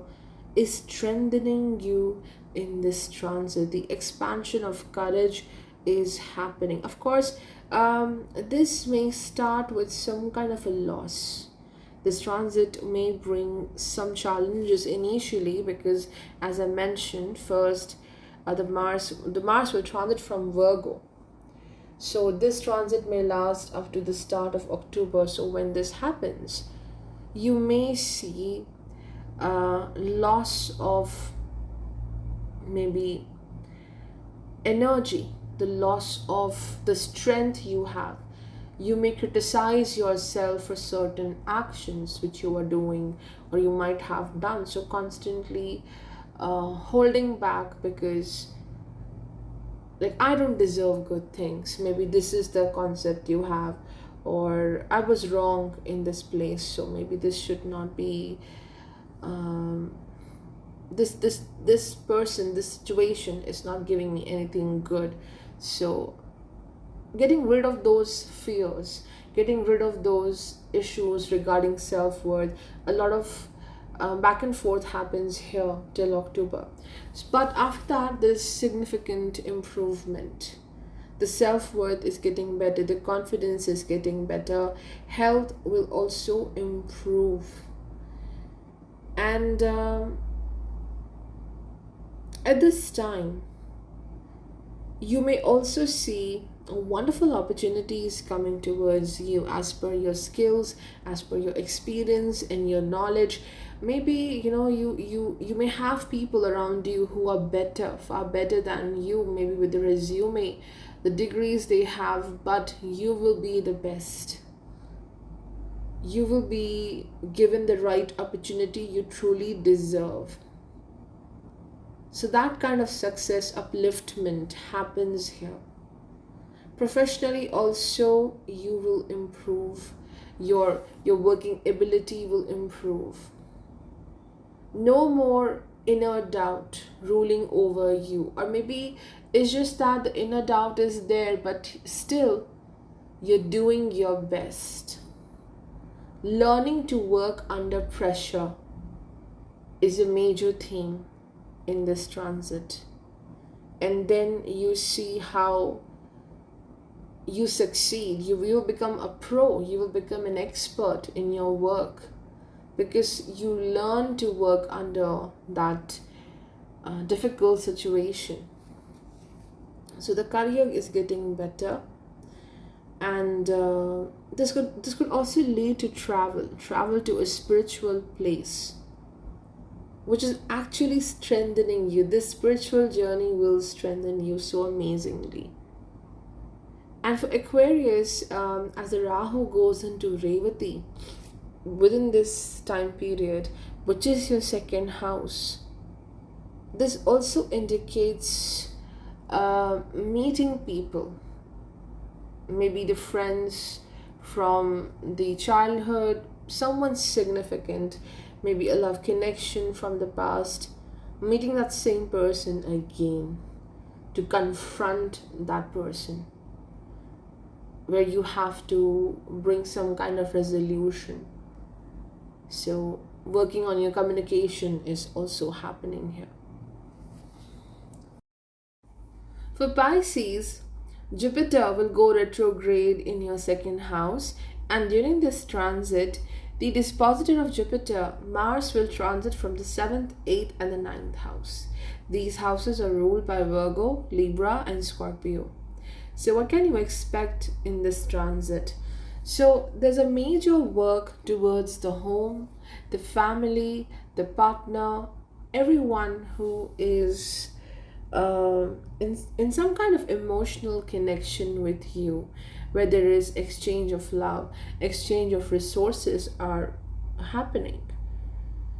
is strengthening you in this transit. The expansion of courage is happening. Of course, this may start with some kind of a loss. This transit may bring some challenges initially because, as I mentioned, first the Mars will transit from Virgo. So this transit may last up to the start of October. So when this happens, you may see loss of maybe energy, the loss of the strength you have. You may criticize yourself for certain actions which you are doing or you might have done. So, constantly holding back because, like, I don't deserve good things. Maybe this is the concept you have, or I was wrong in this place, so maybe this should not be. Um, this person, this situation is not giving me anything good. So getting rid of those fears, getting rid of those issues regarding self-worth. A lot of back and forth happens here till October, but after that there's significant improvement. The self-worth is getting better, the confidence is getting better, health will also improve. And at this time you may also see wonderful opportunities coming towards you as per your skills, as per your experience and your knowledge. Maybe you may have people around you who are better, far better than you, maybe with the resume, the degrees they have, but you will be the best. You will be given the right opportunity you truly deserve. So that kind of success upliftment happens here. Professionally also you will improve. Your working ability will improve. No more inner doubt ruling over you, or maybe it's just that the inner doubt is there, but still you're doing your best. Learning to work under pressure is a major theme in this transit. And then you see how you succeed. You will become a pro, you will become an expert in your work because you learn to work under that difficult situation. So the career is getting better, and this could also lead to travel to a spiritual place, which is actually strengthening you. This spiritual journey will strengthen you so amazingly. And for Aquarius, as the Rahu goes into Revati within this time period, which is your second house, this also indicates meeting people, maybe the friends from the childhood, someone significant, maybe a love connection from the past, meeting that same person again to confront that person, where you have to bring some kind of resolution. So working on your communication is also happening here. For Pisces, Jupiter will go retrograde in your second house, and during this transit, the dispositor of Jupiter, Mars, will transit from the 7th, 8th, and the 9th house. These houses are ruled by Virgo, Libra, and Scorpio. So what can you expect in this transit? So there's a major work towards the home, the family, the partner, everyone who is in some kind of emotional connection with you, where there is exchange of love, exchange of resources are happening.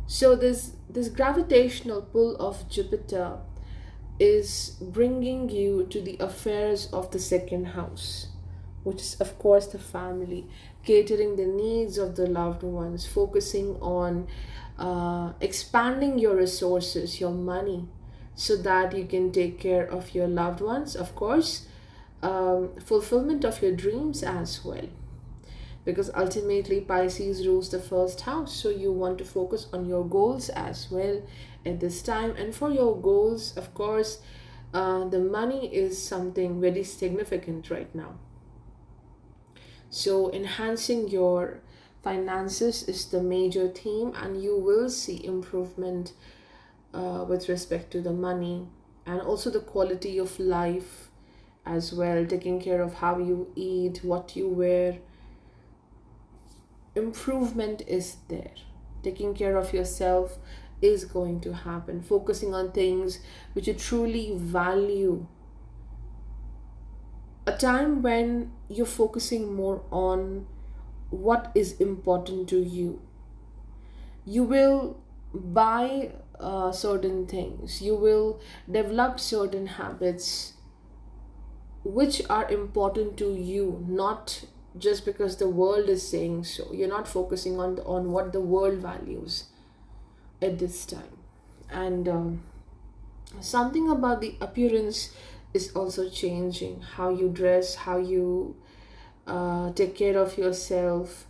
So this gravitational pull of Jupiter is bringing you to the affairs of the second house, which is of course the family, catering the needs of the loved ones, focusing on expanding your resources, your money, so that you can take care of your loved ones, of course, fulfillment of your dreams as well, because ultimately Pisces rules the first house, so you want to focus on your goals as well at this time. And for your goals, of course, the money is something very significant right now. So enhancing your finances is the major theme, and you will see improvement with respect to the money, and also the quality of life as well, taking care of how you eat, what you wear. Improvement is there. taking care of yourself is going to happen. Focusing on things which you truly value. A time when you're focusing more on what is important to you. You will buy certain things, you will develop certain habits which are important to you, not just because the world is saying so. You're not focusing on what the world values at this time. And something about the appearance is also changing. How you dress, how you take care of yourself.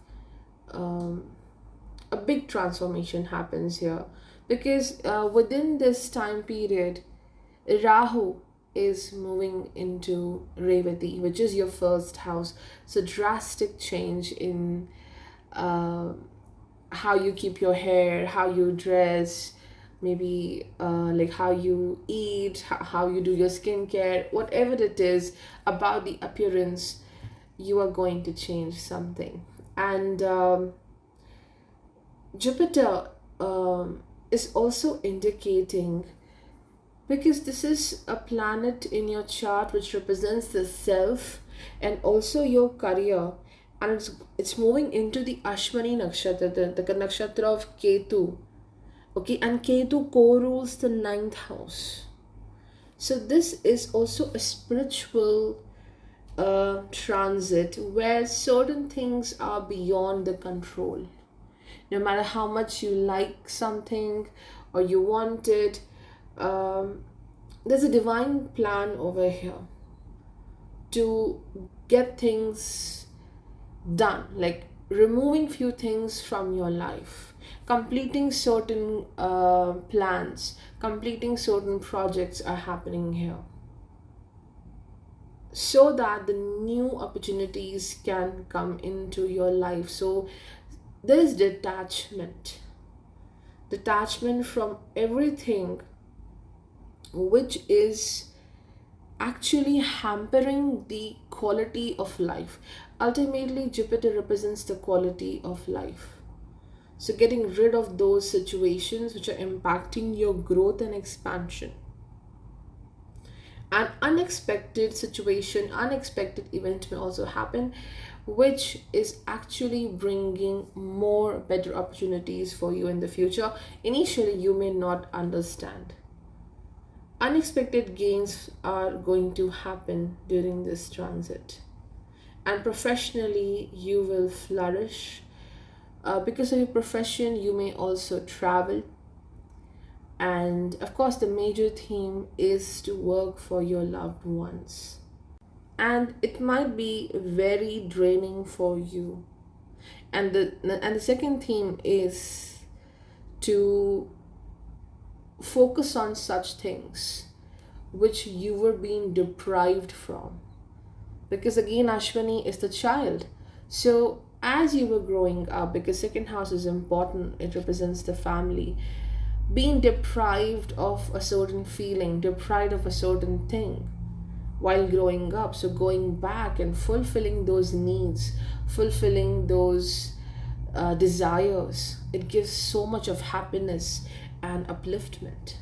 um, a big transformation happens here, because within this time period, Rahu is moving into Revati, which is your first house. So drastic change in uh, how you keep your hair, how you dress, maybe like how you eat, how you do your skincare, whatever it is about the appearance, you are going to change something. And Jupiter is also indicating, because this is a planet in your chart which represents the self and also your career, and it's moving into the Ashwini nakshatra, the nakshatra of Ketu. Okay, and Ketu co-rules the ninth house. So this is also a spiritual transit where certain things are beyond the control. No matter how much you like something or you want it, there's a divine plan over here to get things done, like removing few things from your life, completing certain plans, completing certain projects are happening here, so that the new opportunities can come into your life. So there is detachment from everything which is actually hampering the quality of life. Ultimately, Jupiter represents the quality of life. So getting rid of those situations which are impacting your growth and expansion. An unexpected situation, unexpected event may also happen, which is actually bringing more better opportunities for you in the future. Initially, you may not understand. Unexpected gains are going to happen during this transit, and professionally, you will flourish. Because of your profession, you may also travel. And of course, the major theme is to work for your loved ones. And it might be very draining for you. And the second theme is to focus on such things which you were being deprived from. Because again, Ashwini is the child. So as you were growing up, because second house is important, it represents the family, being deprived of a certain feeling, deprived of a certain thing while growing up. So going back and fulfilling those needs, fulfilling those desires, it gives so much of happiness and upliftment.